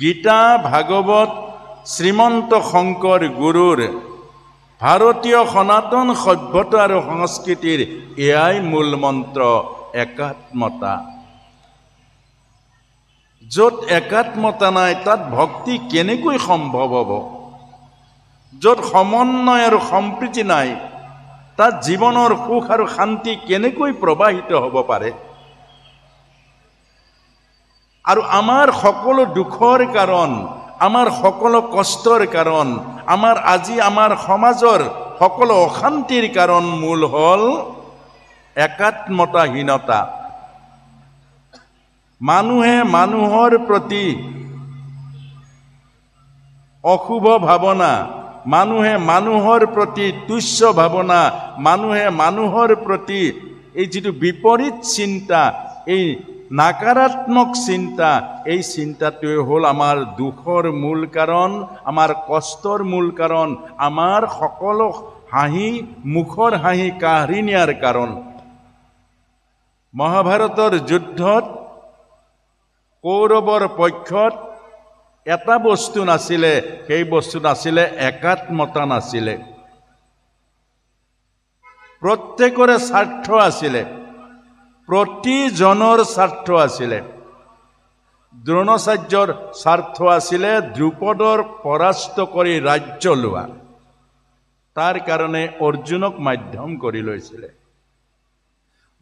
গীতা ভাগৱত শ্ৰীমন্ত শংকৰ গুৰুৰ ভাৰতীয় সনাতন সভ্যতা আৰু সংস্কৃতিৰ এয়াই মূল মন্ত্ৰ একাত্মতা। য'ত একাত্মতা নাই তাত ভক্তি কেনেকৈ সম্ভৱ হ'ব? য'ত সমন্বয় আৰু সম্প্ৰীতি নাই তাত জীৱনৰ সুখ আৰু শান্তি কেনেকৈ প্ৰবাহিত হ'ব পাৰে? আৰু আমাৰ সকলো দুখৰ কাৰণ, আমাৰ সকলো কষ্টৰ কাৰণ, আমাৰ সমাজৰ সকলো অশান্তিৰ কাৰণ মূল হ'ল একাত্মতাহীনতা। মানুহে মানুহৰ প্ৰতি অশুভ ভাৱনা, মানুহে মানুহৰ প্ৰতি তুচ্ছ ভাৱনা, মানুহে মানুহৰ প্ৰতি এই যিটো বিপৰীত চিন্তা, এই নাকাৰাত্মক চিন্তা, এই চিন্তাটোৱে হ'ল আমাৰ দুখৰ মূল কাৰণ, আমাৰ কষ্টৰ মূল কাৰণ, আমাৰ সকলো মুখৰ হাঁহি কাঢ়ি নিয়াৰ কাৰণ। মহাভাৰতৰ যুদ্ধত কৌৰৱৰ পক্ষত এটা বস্তু নাছিলে, সেই বস্তু নাছিলে একাত্মতা নাছিলে। প্ৰত্যেকৰে স্বাৰ্থ আছিলে, প্ৰতিজনৰ স্বাৰ্থ আছিলে। দ্ৰোণাচাৰ্যৰ স্বাৰ্থ আছিলে দ্ৰুপদৰ পৰাস্ত কৰি ৰাজ্য লোৱা। তাৰ কাৰণে অৰ্জুনক মাধ্যম কৰি লৈছিলে।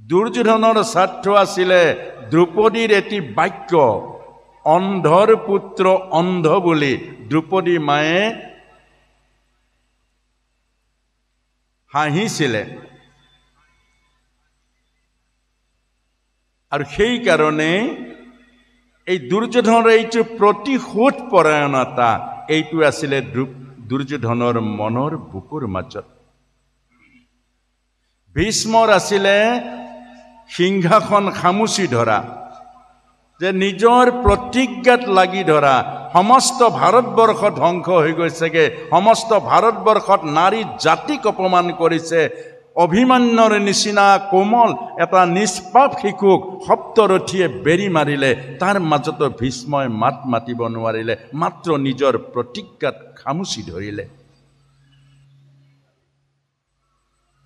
দুৰ্যোধনৰ স্বাৰ্থ আছিলে দ্ৰুপদীৰ এটি বাক্য, অন্ধৰ পুত্ৰ অন্ধ বুলি দ্ৰুপদী মায়ে হাঁহিছিলে। আৰু সেইকাৰণে এই দুৰ্যোধনৰ এইটো প্ৰতিশোধ পৰায়ণতা, এইটো আছিলে দুৰ্যোধনৰ মনৰ বুকুৰ মাজত। ভীষ্মৰ আছিলে সিংহাসন খামুচি ধৰা, যে নিজৰ প্ৰতিজ্ঞাত লাগি ধৰা। সমস্ত ভাৰতবৰ্ষ ধ্বংস হৈ গৈছেগে, সমস্ত ভাৰতবৰ্ষত নাৰী জাতিক অপমান কৰিছে। অভিমন্যুৰ নিচিনা কোমল এটা নিষ্পাপ শিশুক সপ্তৰথীয়ে বেৰি মাৰিলে, তাৰ মাজতো ভীষ্মই মাত মাতিব নোৱাৰিলে, মাত্ৰ নিজৰ প্ৰতিজ্ঞাত খামুচি ধৰিলে।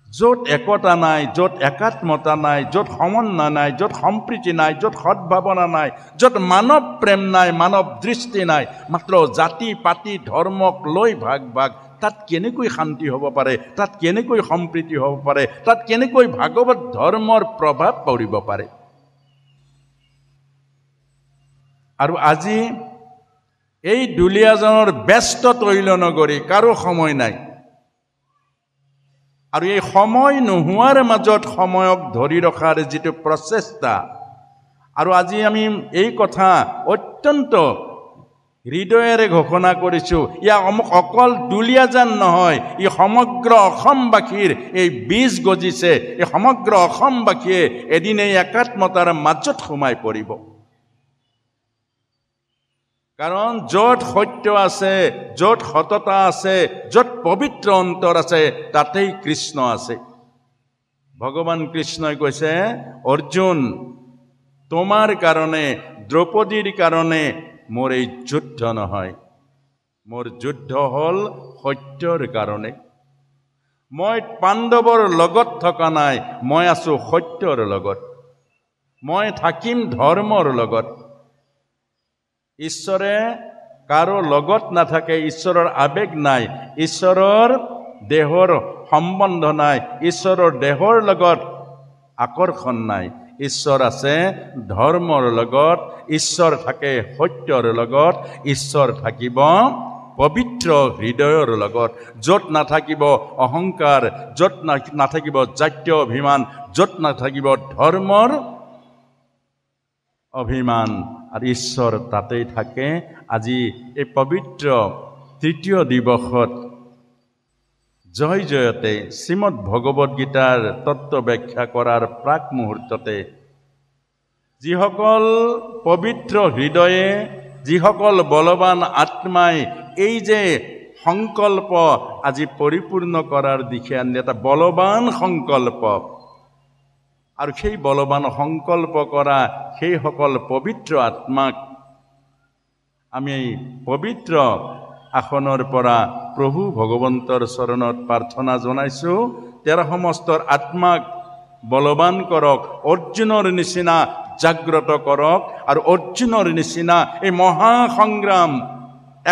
য'ত একতা নাই, য'ত একাত্মতা নাই, য'ত সমন্বয় নাই, য'ত সম্প্ৰীতি নাই, য'ত সদ্ভাৱনা নাই, য'ত মানৱ প্ৰেম নাই, মানৱ দৃষ্টি নাই, মাত্ৰ জাতি পাতি ধৰ্মক লৈ ভাগ ভাগ, তাত কেনেকৈ শান্তি হ'ব পাৰে? তাত কেনেকৈ সম্প্ৰীতি হ'ব পাৰে? তাত কেনেকৈ ভাগৱত ধৰ্মৰ প্ৰভাৱ পৰিব পাৰে? আৰু আজি এই দুলীয়াজনৰ ব্যস্ত তৈলনগৰী, কাৰো সময় নাই। আৰু এই সময় নোহোৱাৰ মাজত সময়ক ধৰি ৰখাৰ যিটো প্ৰচেষ্টা, আৰু আজি আমি এই কথা অত্যন্ত হৃদয়েৰে ঘোষণা কৰিছোঁ, অকল দুলীয়াজান নহয়, ই সমগ্ৰ অসমবাসীৰ এই বীজ গজিছে। এই সমগ্ৰ অসমবাসীয়ে এদিন এই একাত্মতাৰ মাজত সোমাই পৰিব। কাৰণ য'ত সত্য আছে, য'ত সততা আছে, য'ত পবিত্ৰ অন্তৰ আছে, তাতেই কৃষ্ণ আছে। ভগৱান কৃষ্ণই কৈছে, অৰ্জুন, তোমাৰ কাৰণে, দ্ৰৌপদীৰ কাৰণে মোৰ এই যুদ্ধ নহয়, মোৰ যুদ্ধ হ'ল সত্যৰ কাৰণে। মই পাণ্ডৱৰ লগত থকা নাই, মই আছো সত্যৰ লগত, মই থাকিম ধৰ্মৰ লগত। ঈশ্বৰে কাৰো লগত নাথাকে, ঈশ্বৰৰ আবেগ নাই, ঈশ্বৰৰ দেহৰ সম্বন্ধ নাই, ঈশ্বৰৰ দেহৰ লগত আকৰ্ষণ নাই। ঈশ্বৰ আছে ধৰ্মৰ লগত, ঈশ্বৰ থাকে সত্যৰ লগত, ঈশ্বৰ থাকিব পবিত্ৰ হৃদয়ৰ লগত। য'ত নাথাকিব অহংকাৰ, য'ত নাথাকিব জাতীয় অভিমান, য'ত নাথাকিব ধৰ্মৰ অভিমান, আৰু ঈশ্বৰ তাতেই থাকে। আজি এই পবিত্ৰ তৃতীয় দিৱসত জয় জয়তে শ্ৰীমদ ভগৱত গীতাৰ তত্ত্ব ব্যাখ্যা কৰাৰ প্ৰাক মুহূৰ্ততে যিসকল পবিত্ৰ হৃদয়ে, যিসকল বলৱান আত্মাই এই যে সংকল্প আজি পৰিপূৰ্ণ কৰাৰ দিশে আনিলে, এটা বলৱান সংকল্প, আৰু সেই বলৱান সংকল্প কৰা সেইসকল পবিত্ৰ আত্মাক আমি এই পবিত্ৰ আসনৰ পৰা প্ৰভু ভগৱন্তৰ চৰণত প্ৰাৰ্থনা জনাইছোঁ। তেওঁৰ সমস্তৰ আত্মাক বলৱান কৰক, অৰ্জুনৰ নিচিনা জাগ্ৰত কৰক, আৰু অৰ্জুনৰ নিচিনা এই মহাসংগ্ৰাম,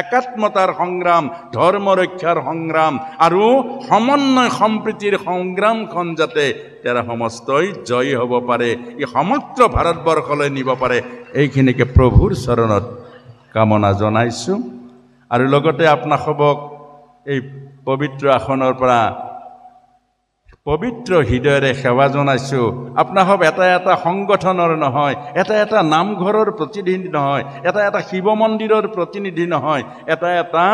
একাত্মতাৰ সংগ্ৰাম, ধৰ্ম ৰক্ষাৰ সংগ্ৰাম আৰু সমন্বয় সম্প্ৰীতিৰ সংগ্ৰামখন যাতে তেওঁৰ সমস্তই জয় হ'ব পাৰে, এই সমগ্ৰ ভাৰতবৰ্ষলৈ নিব পাৰে, এইখিনিকে প্ৰভুৰ চৰণত কামনা জনাইছোঁ। আৰু লগতে আপোনাসবক এই পবিত্ৰ আসনৰ পৰা পবিত্ৰ হৃদয়েৰে সেৱা জনাইছোঁ। আপোনাসব এটা এটা সংগঠনৰ নহয়, এটা এটা নামঘৰৰ প্ৰতিনিধি নহয়, এটা এটা শিৱ মন্দিৰৰ প্ৰতিনিধি নহয়, এটা এটা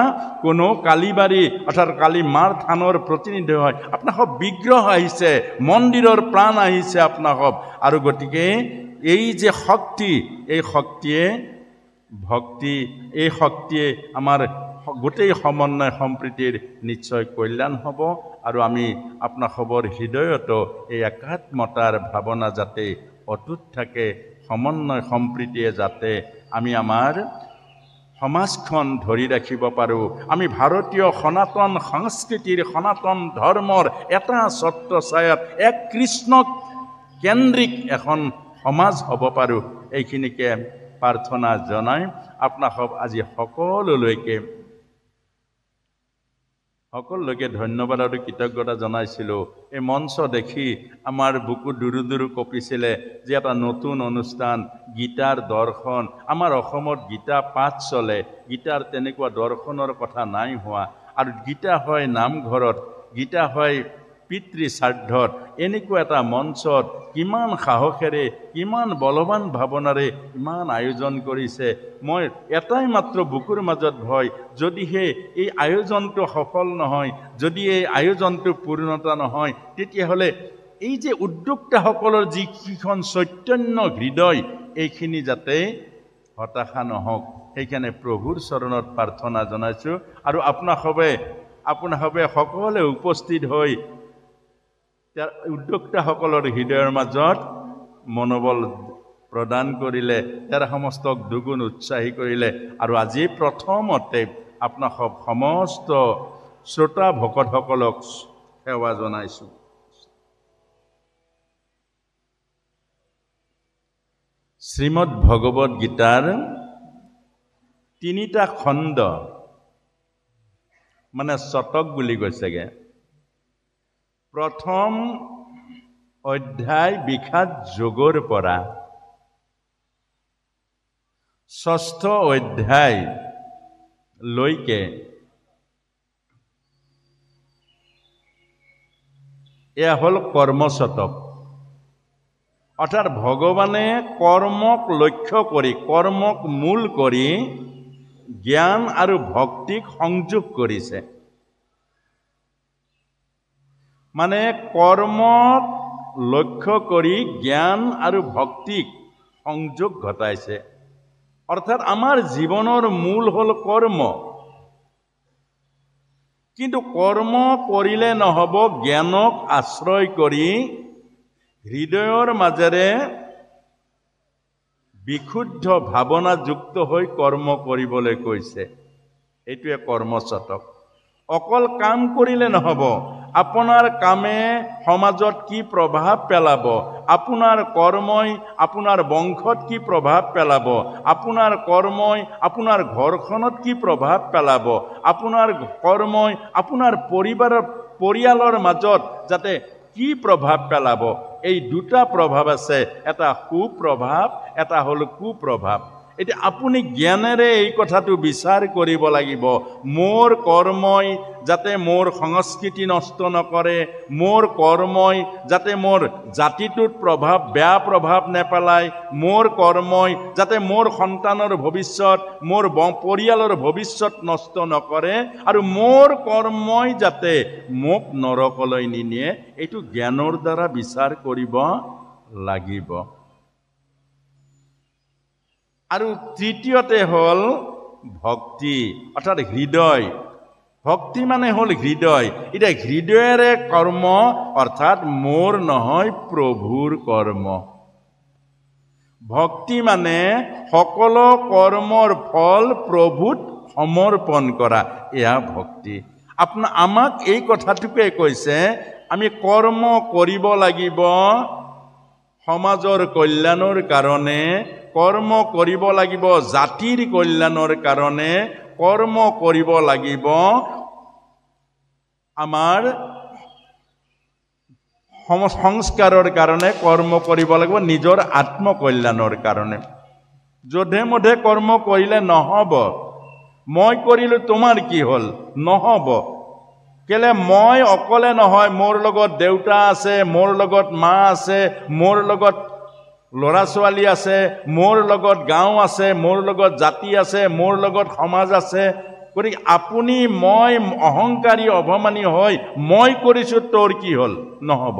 কোনো কালীবাৰী অৰ্থাৎ কালী মাৰ থানৰ প্ৰতিনিধি হয়। আপোনাসব বিগ্ৰহ আহিছে, মন্দিৰৰ প্ৰাণ আহিছে আপোনাসব। আৰু গতিকে এই যে শক্তি, এই শক্তিয়ে ভক্তি, এই শক্তিয়ে আমাৰ গোটেই সমন্বয় সম্প্ৰীতিৰ নিশ্চয় কল্যাণ হ'ব। আৰু আমি আপোনাসবৰ হৃদয়তো এই একাত্মতাৰ ভাৱনা যাতে অটুট থাকে, সমন্বয় সম্প্ৰীতিয়ে যাতে আমি আমাৰ সমাজখন ধৰি ৰাখিব পাৰোঁ, আমি ভাৰতীয় সনাতন সংস্কৃতিৰ, সনাতন ধৰ্মৰ এটা ছত্ৰছায়াত এক কৃষ্ণ কেন্দ্ৰিক এখন সমাজ হ'ব পাৰোঁ, এইখিনিকে প্ৰাৰ্থনা জনাই আপোনাসব আজি সকলোলৈকে ধন্যবাদ আৰু কৃতজ্ঞতা জনাইছিলোঁ। এই মঞ্চ দেখি আমাৰ বুকু দুৰু দুৰু কঁপিছিলে যে এটা নতুন অনুষ্ঠান, গীতাৰ দৰ্শন। আমাৰ অসমত গীতা পাঠ চলে, গীতাৰ তেনেকুৱা দৰ্শনৰ কথা নাই হোৱা। আৰু গীতা হয় নামঘৰত, গীতা হয় পিতৃ শ্ৰাদ্ধত। এনেকুৱা এটা মঞ্চত কিমান সাহসেৰে, কিমান বলৱান ভাৱনাৰে ইমান আয়োজন কৰিছে। মই এটাই মাত্ৰ বুকুৰ মাজত ভয়, যদিহে এই আয়োজনটো সফল নহয়, যদি এই আয়োজনটো পূৰ্ণতা নহয়, তেতিয়াহ'লে এই যে উদ্যোক্তাসকলৰ যিখন চৈতন্য হৃদয়, এইখিনি যাতে হতাশা নহওক, সেইকাৰণে প্ৰভুৰ চৰণত প্ৰাৰ্থনা জনাইছোঁ। আৰু আপোনাসবে সকলোৱে উপস্থিত হৈ উদ্যোক্তাসকলৰ হৃদয়ৰ মাজত মনোবল প্ৰদান কৰিলে, তাৰ সমস্তক দুগুণ উৎসাহী কৰিলে। আৰু আজি প্ৰথমতে আপোনাসব সমস্ত শ্ৰোতা ভকতসকলক সেৱা জনাইছোঁ। শ্ৰীমদ ভগৱত গীতাৰ 3টা খণ্ড, মানে শতক বুলি কৈছেগে। প্ৰথম অধ্যায় বিষাদ যোগৰ পৰা 6ষ্ঠ অধ্যায় লৈকে এয়া হ'ল কৰ্মশতক। অৰ্থাৎ ভগৱানে কৰ্মক লক্ষ্য কৰি, কৰ্মক মূল কৰি জ্ঞান আৰু ভক্তিক সংযোগ কৰিছে। মানে কৰ্মক লক্ষ্য কৰি জ্ঞান আৰু ভক্তিক সংযোগ ঘটাইছে। অৰ্থাৎ আমাৰ জীৱনৰ মূল হ'ল কৰ্ম, কিন্তু কৰ্ম কৰিলে নহ'ব, জ্ঞানক আশ্ৰয় কৰি হৃদয়ৰ মাজেৰে বিশুদ্ধ ভাৱনাযুক্ত হৈ কৰ্ম কৰিবলৈ কৈছে। এইটোৱে কৰ্মশতক। অকল কাম কৰিলে নহ'ব, আপোনাৰ কামে সমাজত কি প্ৰভাৱ পেলাব, আপোনাৰ কৰ্মই আপোনাৰ বংশত কি প্ৰভাৱ পেলাব, আপোনাৰ কৰ্মই আপোনাৰ ঘৰখনত কি প্ৰভাৱ পেলাব, আপোনাৰ কৰ্মই আপোনাৰ পৰিয়ালৰ মাজত যাতে কি প্ৰভাৱ পেলাব। এই দুটা প্ৰভাৱ আছে, এটা সুপ্ৰভাৱ, এটা হ'ল কুপ্ৰভাৱ। এতিয়া আপুনি জ্ঞানেৰে এই কথাটো বিচাৰ কৰিব লাগিব, মোৰ কৰ্মই যাতে মোৰ সংস্কৃতি নষ্ট নকৰে, মোৰ কৰ্মই যাতে মোৰ জাতিটোত বেয়া প্ৰভাৱ নেপেলায়, মোৰ কৰ্মই যাতে মোৰ সন্তানৰ ভৱিষ্যত, মোৰ পৰিয়ালৰ ভৱিষ্যত নষ্ট নকৰে, আৰু মোৰ কৰ্মই যাতে মোক নৰকলৈ নিনিয়ে। এইটো জ্ঞানৰ দ্বাৰা বিচাৰ কৰিব লাগিব। আৰু তৃতীয়তে হ'ল ভক্তি, অৰ্থাৎ হৃদয়। ভক্তি মানে হ'ল হৃদয়। এতিয়া হৃদয়েৰে কৰ্ম, অৰ্থাৎ মোৰ নহয়, প্ৰভুৰ কৰ্ম। ভক্তি মানে সকলো কৰ্মৰ ফল প্ৰভুত সমৰ্পণ কৰা, এয়া ভক্তি। আমাক এই কথাটোকে কৈছে, আমি কৰ্ম কৰিব লাগিব সমাজৰ কল্যাণৰ কাৰণে, কৰ্ম কৰিব লাগিব জাতিৰ কল্যাণৰ কাৰণে, কৰ্ম কৰিব লাগিব আমাৰ সংস্কাৰৰ কাৰণে, কৰ্ম কৰিব লাগিব নিজৰ আত্মকল্যাণৰ কাৰণে। যধে মধে কৰ্ম কৰিলে নহ'ব। মই কৰিলো তোমাৰ কি হ'ল? নহ'ব। কেলে মই অকলে নহয়, মোৰ লগত দেউতা আছে, মোৰ লগত মা আছে, মোৰ লগত ল'ৰা ছোৱালী আছে, মোৰ লগত গাঁও আছে, মোৰ লগত জাতি আছে, মোৰ লগত সমাজ আছে। গতিকে আপুনি মই অহংকাৰী অভিমানী হয় মই কৰিছো তোৰ কি হ'ল? নহ'ব।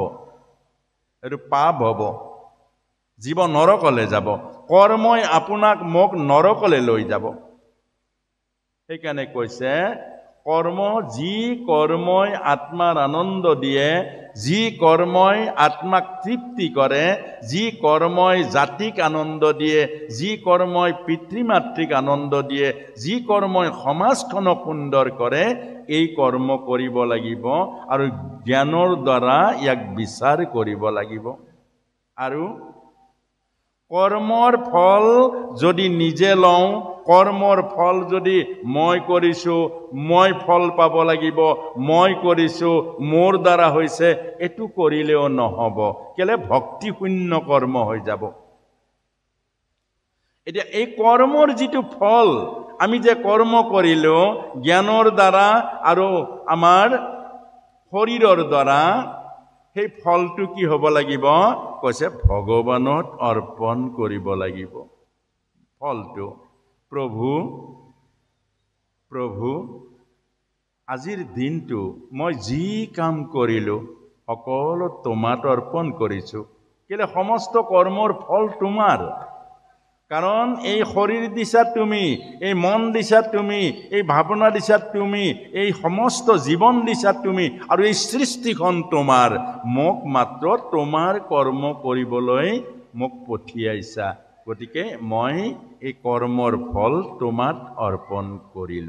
এইটো পাপ হ'ব, জীৱ নৰকলে যাব। কৰ্মই আপোনাক মোক নৰকলে লৈ যাব। সেইকাৰণে কৈছে কৰ্ম, যি কৰ্মই আত্মাৰ আনন্দ দিয়ে, যি কৰ্মই আত্মাক তৃপ্তি কৰে, যি কৰ্মই জাতিক আনন্দ দিয়ে, যি কৰ্মই পিতৃ মাতৃক আনন্দ দিয়ে, যি কৰ্মই সমাজখনক সুন্দৰ কৰে, এই কৰ্ম কৰিব লাগিব আৰু জ্ঞানৰ দ্বাৰা ইয়াক বিচাৰ কৰিব লাগিব। আৰু কৰ্মৰ ফল যদি নিজে লওঁ, কৰ্মৰ ফল যদি মই কৰিছো, মই ফল পাব লাগিব, মই কৰিছো, মোৰ দ্বাৰা হৈছে, এইটো কৰিলেও নহ'ব। কেলে? ভক্তি শূন্য কৰ্ম হৈ যাব। এতিয়া এই কৰ্মৰ যিটো ফল, আমি যে কৰ্ম কৰিলো জ্ঞানৰ দ্বাৰা আৰু আমাৰ শৰীৰৰ দ্বাৰা, সেই ফলটো কি হ'ব লাগিব? কৈছে ভগৱানত অৰ্পণ কৰিব লাগিব। ফলটো প্ৰভু আজিৰ দিনটো মই যি কাম কৰিলো সকলো তোমাত অৰ্পণ কৰিছো। কেলে? সমস্ত কৰ্মৰ ফল তোমাৰ। কাৰণ এই শৰীৰ দিছা তুমি, এই মন দিছা তুমি, এই ভাৱনা দিছা তুমি, এই সমস্ত জীৱন দিছা তুমি, আৰু এই সৃষ্টিখন তোমাৰ। মোক মাত্ৰ তোমাৰ কৰ্ম কৰিবলৈ মোক পঠিয়াইছা। গতিকে মই এই কৰ্মৰ ফল তোমাত অৰ্পণ কৰিলো।